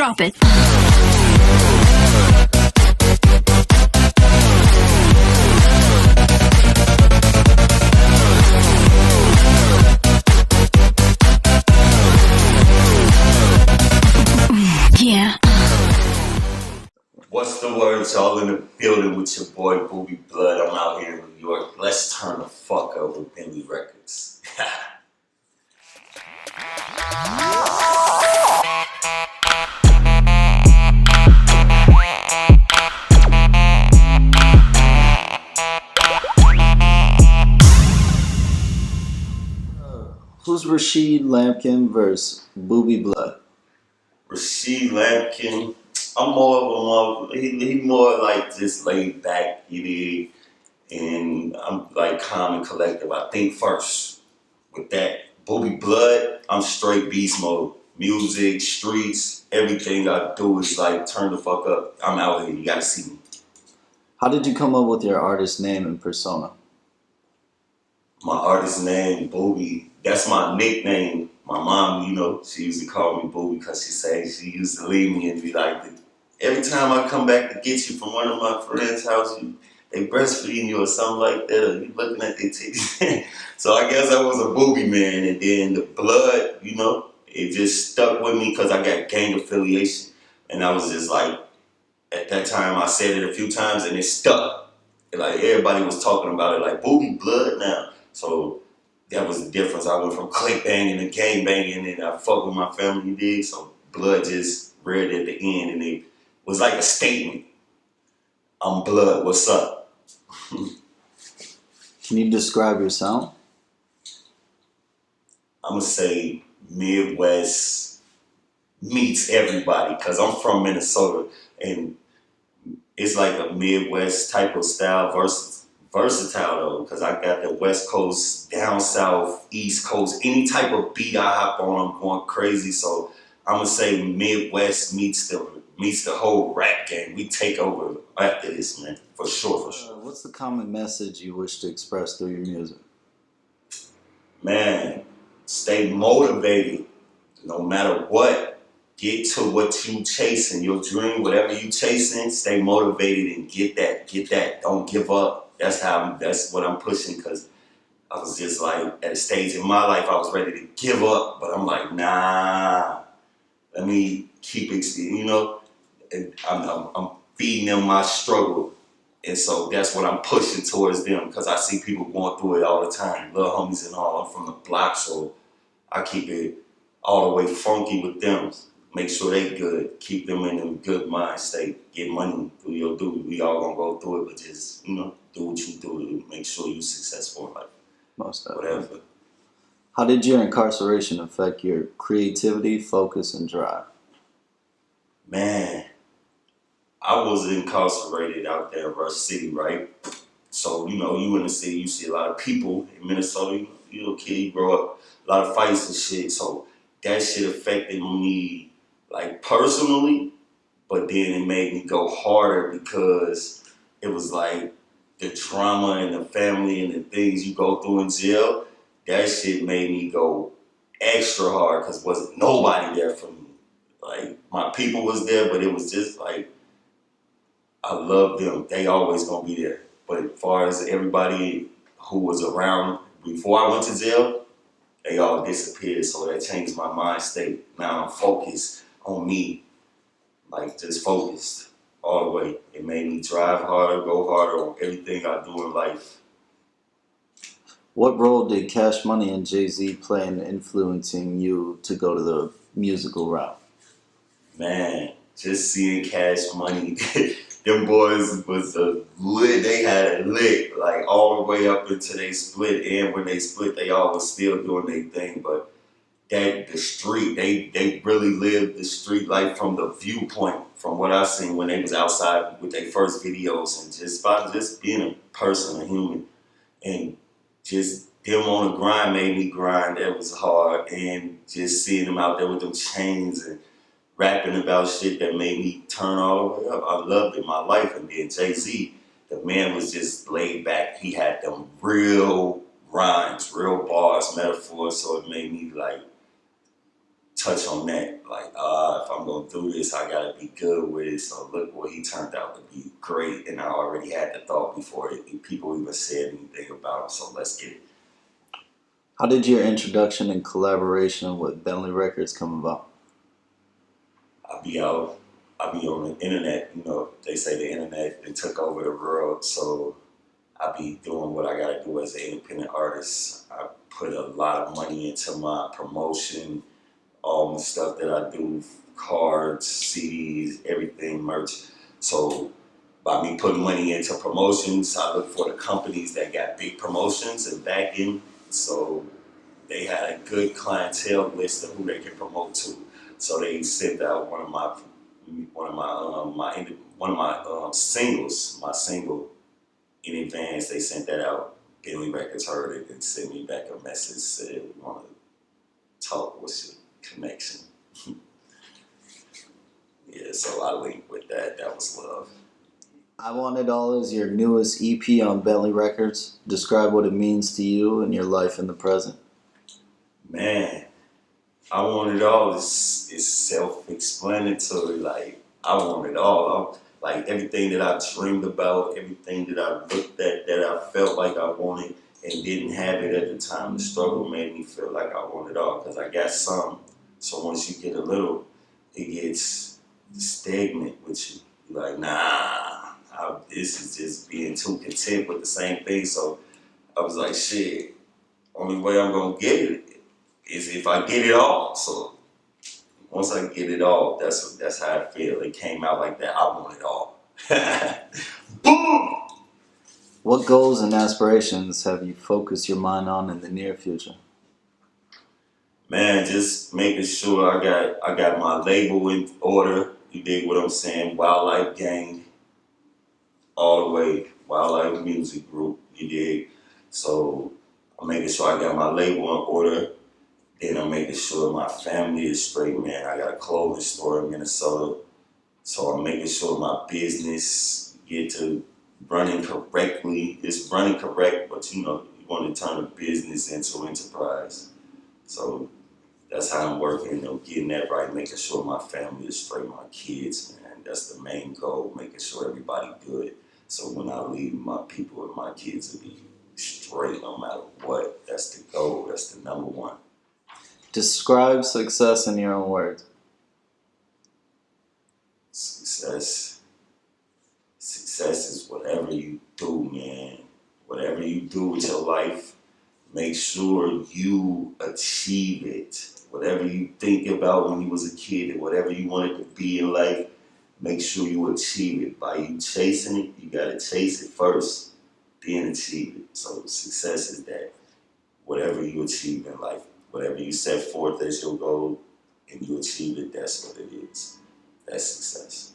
Drop it. Yeah. What's the word? Y'all in the building with your boy Boobieblood. I'm out here in New York. Let's turn the fuck up with Bentley Records. Who's Rashid Lampkin versus Boobieblood? Rashid Lampkin, I'm more of a he more like just laid back, you dig, and I'm like calm and collective. I think first with that. Boobieblood, I'm straight beast mode. Music, streets, everything I do is like turn the fuck up. I'm out here. You gotta see me. How did you come up with your artist name and persona? My artist name, Boobie. That's my nickname. My mom, you know, she used to call me Boobie because she used to leave me and be like, every time I come back to get you from one of my friends' house, they breastfeeding you or something like that, or you looking at their titties. So I guess I was a boobie man, and then the blood, you know, it just stuck with me because I got gang affiliation. And I was just like, at that time I said it a few times and it stuck. Like everybody was talking about it like Boobieblood now. So that was the difference. I went from click banging to gang banging, and I fuck with my family, you dig? So blood just read at the end, and it was like a statement. I'm blood, what's up? Can you describe your sound? I'm gonna say Midwest meets everybody, because I'm from Minnesota, and it's like a Midwest type of style versatile though, because I got the West Coast, down South, East Coast, any type of beat I hop on, I'm going crazy. So I'm gonna say Midwest meets the whole rap game. We take over after this, man, for sure, for sure. What's the common message you wish to express through your music? Man, stay motivated, no matter what. Get to what you chasing, your dream, whatever you chasing. Stay motivated and get that. Don't give up. That's what I'm pushing, because I was just like at a stage in my life I was ready to give up, but I'm like, nah. Let me keep it, you know. And I'm feeding them my struggle, and so that's what I'm pushing towards them, because I see people going through it all the time, little homies and all. I'm from the block, so I keep it all the way funky with them. Make sure they good, keep them in a good mind state, get money, do your do. We all gonna go through it, but just, you know, do what you do to make sure you're successful in life. Most definitely. Whatever. How did your incarceration affect your creativity, focus, and drive? Man, I was incarcerated out there in Rush City, right? So, you know, you in the city, you see a lot of people in Minnesota, you little kid, you grow up, a lot of fights and shit. So that shit affected me, like, personally, but then it made me go harder, because it was like the drama and the family and the things you go through in jail. That shit made me go extra hard, because wasn't nobody there for me. Like, my people was there, but it was just like, I love them. They always gonna be there. But as far as everybody who was around before I went to jail, they all disappeared. So that changed my mind state. Now I'm focused on me, like just focused all the way. It made me drive harder, go harder on everything I do in life. What role did Cash Money and Jay-Z play in influencing you to go to the musical route? Man, just seeing Cash Money, them boys was lit. They had it lit, like all the way up until they split. And when they split, they all was still doing their thing. But the street, they really lived the street life from the viewpoint, from what I seen when they was outside with their first videos, and just by just being a person, a human, and just them on the grind made me grind. That was hard, and just seeing them out there with them chains and rapping about shit that made me turn all the way up. I loved it, my life. And then Jay-Z, the man was just laid back. He had them real rhymes, real bars, metaphors, so it made me like touch on that. Like, if I'm gonna do this, I gotta be good with it. So look what he turned out to be great, and I already had the thought before people even said anything about him. So let's get it. How did your introduction and collaboration with Bentley Records come about? I be out, I be on the internet. You know, they say the internet it took over the world, so I be doing what I gotta do as an independent artist. I put a lot of money into my promotion, all the stuff that I do, cards, CDs, everything, merch. So by me putting money into promotions, I look for the companies that got big promotions and backing. So they had a good clientele list of who they can promote to. So they sent out one of my singles, my single in advance. They sent that out. Bentley Records heard it and sent me back a message said, "We want to talk. What's your connection?" Yeah, so I linked with that. That was love. I Want It All is your newest EP on Bentley Records. Describe what it means to you and your life in the present. Man, I want it all. It's self-explanatory. Like I want it all. Like everything that I dreamed about, everything that I looked at, that I felt like I wanted and didn't have it at the time. The struggle made me feel like I want it all because I got some. So once you get a little, it gets stagnant with you. You're like, nah, this is just being too content with the same thing. So I was like, shit, only way I'm gonna get it is if I get it all. So once I get it all, that's how I feel. It came out like that. I want it all. Boom! What goals and aspirations have you focused your mind on in the near future? Man, just making sure I got my label in order. You dig what I'm saying? Wildlife Gang, all the way. Wildlife Music Group. You dig? So I'm making sure I got my label in order. Then I'm making sure my family is straight, man. I got a clothing store in Minnesota. So I'm making sure my business get to running correctly. It's running correct, but you know, you want to turn a business into enterprise. So that's how I'm working, you know, getting that right, making sure my family is straight, my kids, man. That's the main goal, making sure everybody good. So when I leave, my people and my kids will be straight no matter what. That's the goal. That's the number one. Describe success in your own words. Success. Success is whatever you do, man. Whatever you do with your life, make sure you achieve it. Whatever you think about when you was a kid and whatever you wanted to be in life, make sure you achieve it. By you chasing it, you gotta chase it first, then achieve it. So success is that. Whatever you achieve in life, whatever you set forth as your goal and you achieve it, that's what it is. That's success.